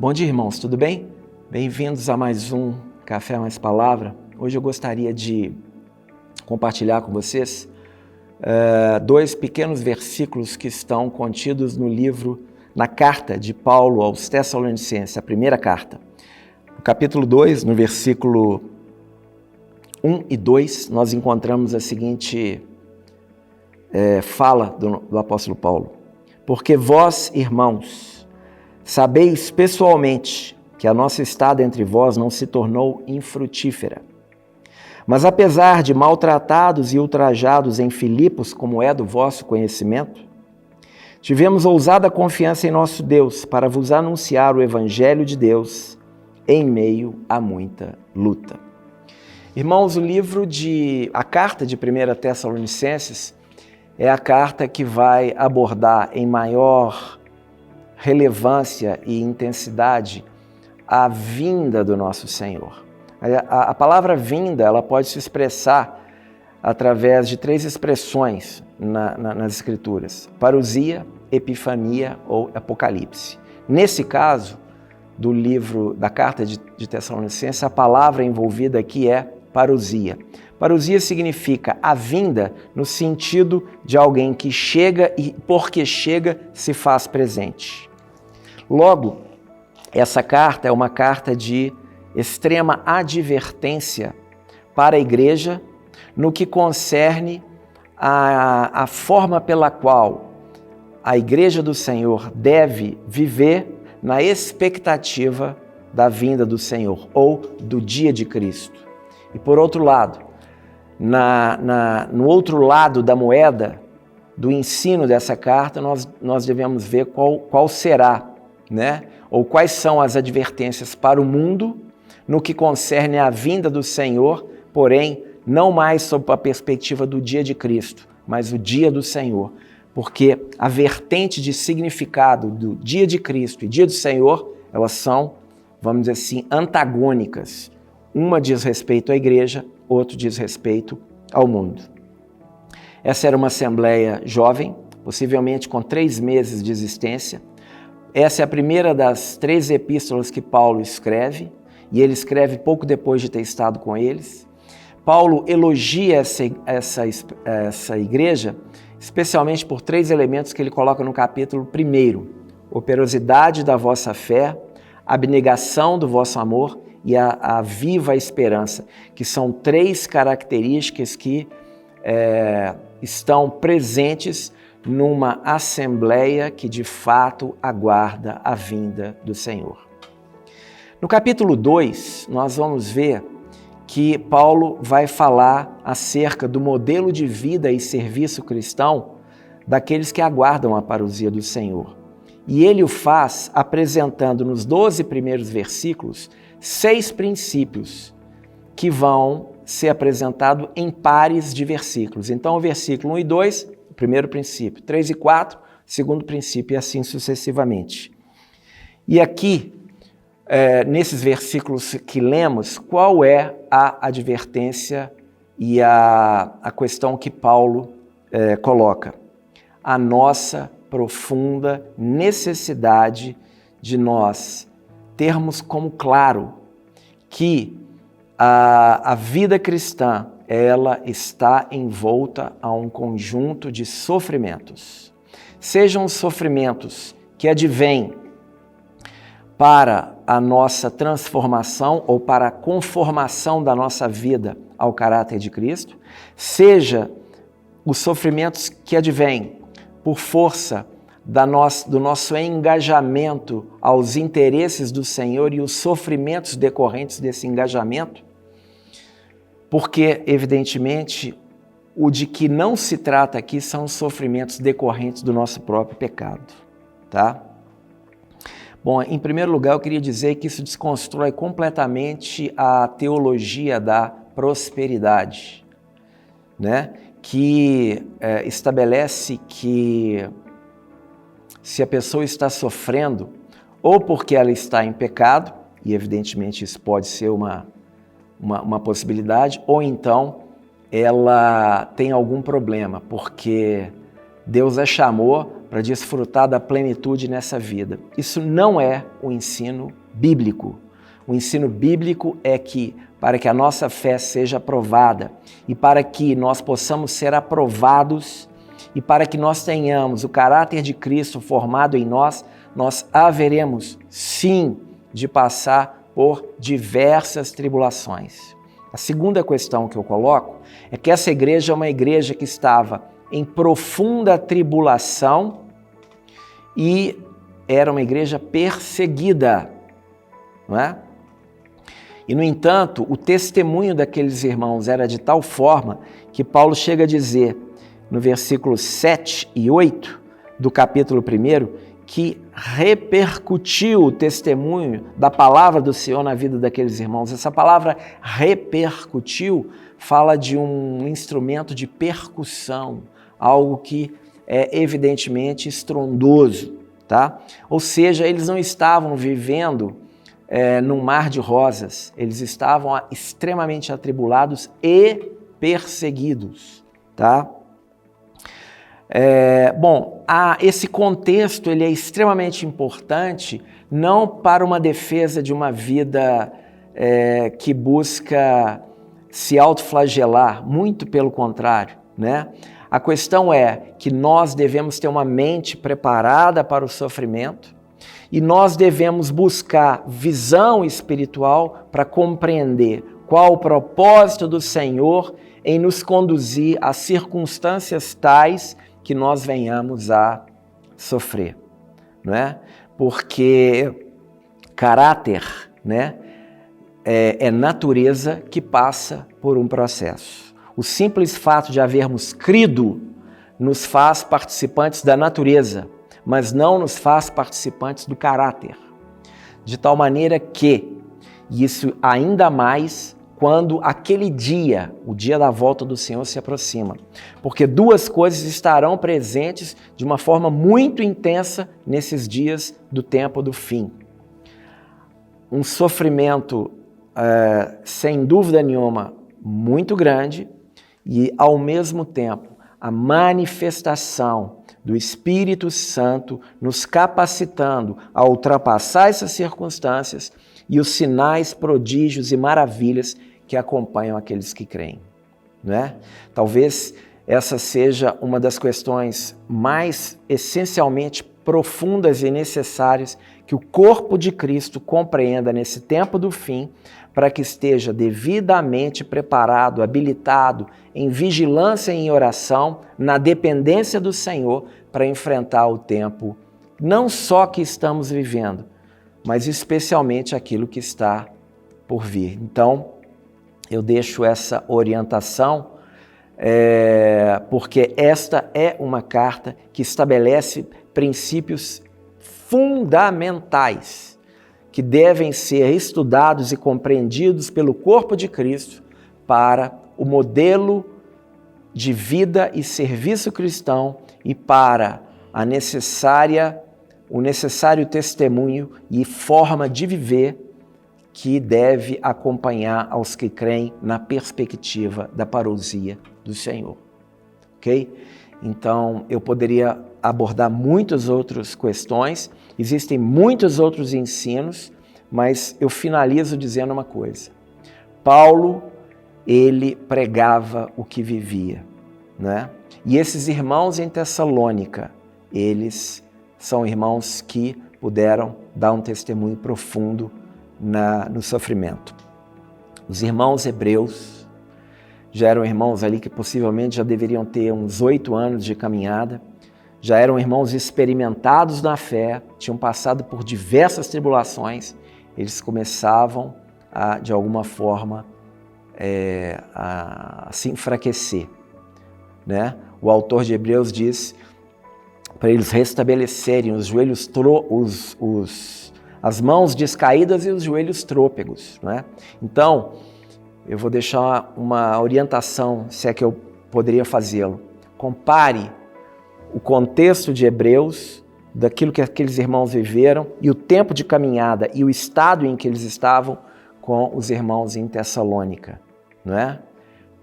Bom dia, irmãos, tudo bem? Bem-vindos a mais um Café Mais Palavra. Hoje eu gostaria de compartilhar com vocês dois pequenos versículos que estão contidos no livro, na carta de Paulo aos Tessalonicenses, a primeira carta. No capítulo 2, no versículo 1 e 2, nós encontramos a seguinte fala do apóstolo Paulo. Porque vós, irmãos, sabeis pessoalmente que a nossa estada entre vós não se tornou infrutífera. Mas apesar de maltratados e ultrajados em Filipos, como é do vosso conhecimento, tivemos ousada confiança em nosso Deus para vos anunciar o Evangelho de Deus em meio a muita luta. Irmãos, a carta de 1 Tessalonicenses é a carta que vai abordar em maior relevância e intensidade a vinda do nosso Senhor. A palavra vinda, ela pode se expressar através de três expressões nas Escrituras: parousia, epifania ou apocalipse. Nesse caso, do livro, da carta de Tessalonicenses, a palavra envolvida aqui é parousia. Parousia significa a vinda no sentido de alguém que chega e, porque chega, se faz presente. Logo, essa carta é uma carta de extrema advertência para a igreja no que concerne a forma pela qual a igreja do Senhor deve viver na expectativa da vinda do Senhor ou do dia de Cristo. E por outro lado, no outro lado da moeda, do ensino dessa carta, nós devemos ver qual será, ou quais são as advertências para o mundo no que concerne à vinda do Senhor, porém, não mais sob a perspectiva do dia de Cristo, mas o dia do Senhor. Porque a vertente de significado do dia de Cristo e dia do Senhor, elas são, vamos dizer assim, antagônicas. Uma diz respeito à igreja, outro diz respeito ao mundo. Essa era uma assembleia jovem, possivelmente com 3 meses de existência. Essa é a primeira das 3 epístolas que Paulo escreve, e ele escreve pouco depois de ter estado com eles. Paulo elogia essa igreja, especialmente por 3 elementos que ele coloca no capítulo 1. Operosidade da vossa fé, abnegação do vosso amor e a viva esperança, que são 3 características que estão presentes numa assembleia que de fato aguarda a vinda do Senhor. No capítulo 2, nós vamos ver que Paulo vai falar acerca do modelo de vida e serviço cristão daqueles que aguardam a parousia do Senhor. E ele o faz apresentando nos 12 primeiros versículos 6 princípios que vão ser apresentados em pares de versículos. Então, o versículo 1 e 2, o primeiro princípio, 3 e 4, segundo princípio, e assim sucessivamente. E aqui, nesses versículos que lemos, qual é a advertência e a questão que Paulo coloca? A nossa profunda necessidade de nós termos como claro que a vida cristã, ela está envolta a um conjunto de sofrimentos. Sejam os sofrimentos que advêm para a nossa transformação ou para a conformação da nossa vida ao caráter de Cristo, seja os sofrimentos que advêm por força do nosso engajamento aos interesses do Senhor e os sofrimentos decorrentes desse engajamento, porque, evidentemente, o de que não se trata aqui são os sofrimentos decorrentes do nosso próprio pecado, tá? Bom, em primeiro lugar, eu queria dizer que isso desconstrói completamente a teologia da prosperidade, que estabelece que se a pessoa está sofrendo, ou porque ela está em pecado, e evidentemente isso pode ser uma possibilidade, ou então ela tem algum problema, porque Deus a chamou para desfrutar da plenitude nessa vida. Isso não é o ensino bíblico. O ensino bíblico é que, para que a nossa fé seja aprovada e para que nós possamos ser aprovados e para que nós tenhamos o caráter de Cristo formado em nós, nós haveremos, sim, de passar por diversas tribulações. A segunda questão que eu coloco é que essa igreja é uma igreja que estava em profunda tribulação e era uma igreja perseguida, não é? E, no entanto, o testemunho daqueles irmãos era de tal forma que Paulo chega a dizer, no versículos 7 e 8 do capítulo 1, que repercutiu o testemunho da palavra do Senhor na vida daqueles irmãos. Essa palavra repercutiu fala de um instrumento de percussão, algo que é evidentemente estrondoso, tá? Ou seja, eles não estavam vivendo num mar de rosas, eles estavam extremamente atribulados e perseguidos, tá? Esse contexto ele é extremamente importante, não para uma defesa de uma vida que busca se autoflagelar, muito pelo contrário, né? A questão é que nós devemos ter uma mente preparada para o sofrimento e nós devemos buscar visão espiritual para compreender qual o propósito do Senhor em nos conduzir a circunstâncias tais que nós venhamos a sofrer, não é? Porque caráter, né, é natureza que passa por um processo. O simples fato de havermos crido nos faz participantes da natureza, mas não nos faz participantes do caráter. De tal maneira que, isso ainda mais quando aquele dia, o dia da volta do Senhor, se aproxima. Porque duas coisas estarão presentes de uma forma muito intensa nesses dias do tempo do fim. Um sofrimento, sem dúvida nenhuma, muito grande e, ao mesmo tempo, a manifestação do Espírito Santo nos capacitando a ultrapassar essas circunstâncias e os sinais, prodígios e maravilhas que acompanham aqueles que creem, não é? Talvez essa seja uma das questões mais essencialmente profundas e necessárias que o corpo de Cristo compreenda nesse tempo do fim, para que esteja devidamente preparado, habilitado, em vigilância e em oração, na dependência do Senhor, para enfrentar o tempo, não só que estamos vivendo, mas especialmente aquilo que está por vir. Então, eu deixo essa orientação, porque esta é uma carta que estabelece princípios fundamentais que devem ser estudados e compreendidos pelo corpo de Cristo para o modelo de vida e serviço cristão e para o necessário testemunho e forma de viver que deve acompanhar aos que creem na perspectiva da parousia do Senhor. Ok? Então, eu poderia abordar muitas outras questões, existem muitos outros ensinos, mas eu finalizo dizendo uma coisa. Paulo, ele pregava o que vivia, né? E esses irmãos em Tessalônica, eles são irmãos que puderam dar um testemunho profundo no sofrimento. Os irmãos hebreus já eram irmãos ali que possivelmente já deveriam ter uns 8 anos de caminhada, já eram irmãos experimentados na fé, tinham passado por diversas tribulações, eles começavam a, de alguma forma, a se enfraquecer, né? O autor de Hebreus diz para eles restabelecerem os joelhos, as mãos descaídas e os joelhos trôpegos, né? Então, eu vou deixar uma orientação, se é que eu poderia fazê-lo. Compare o contexto de Hebreus, daquilo que aqueles irmãos viveram, e o tempo de caminhada e o estado em que eles estavam com os irmãos em Tessalônica, não é?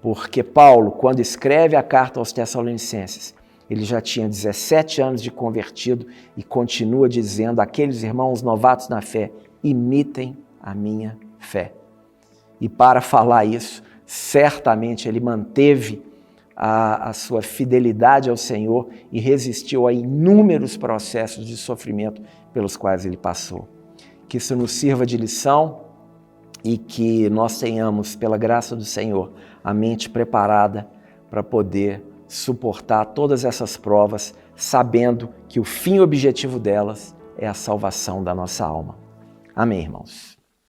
Porque Paulo, quando escreve a carta aos Tessalonicenses, Ele já tinha 17 anos de convertido e continua dizendo àqueles irmãos novatos na fé: imitem a minha fé. E para falar isso, certamente ele manteve a sua fidelidade ao Senhor e resistiu a inúmeros processos de sofrimento pelos quais ele passou. Que isso nos sirva de lição e que nós tenhamos, pela graça do Senhor, a mente preparada para poder suportar todas essas provas, sabendo que o fim objetivo delas é a salvação da nossa alma. Amém, irmãos?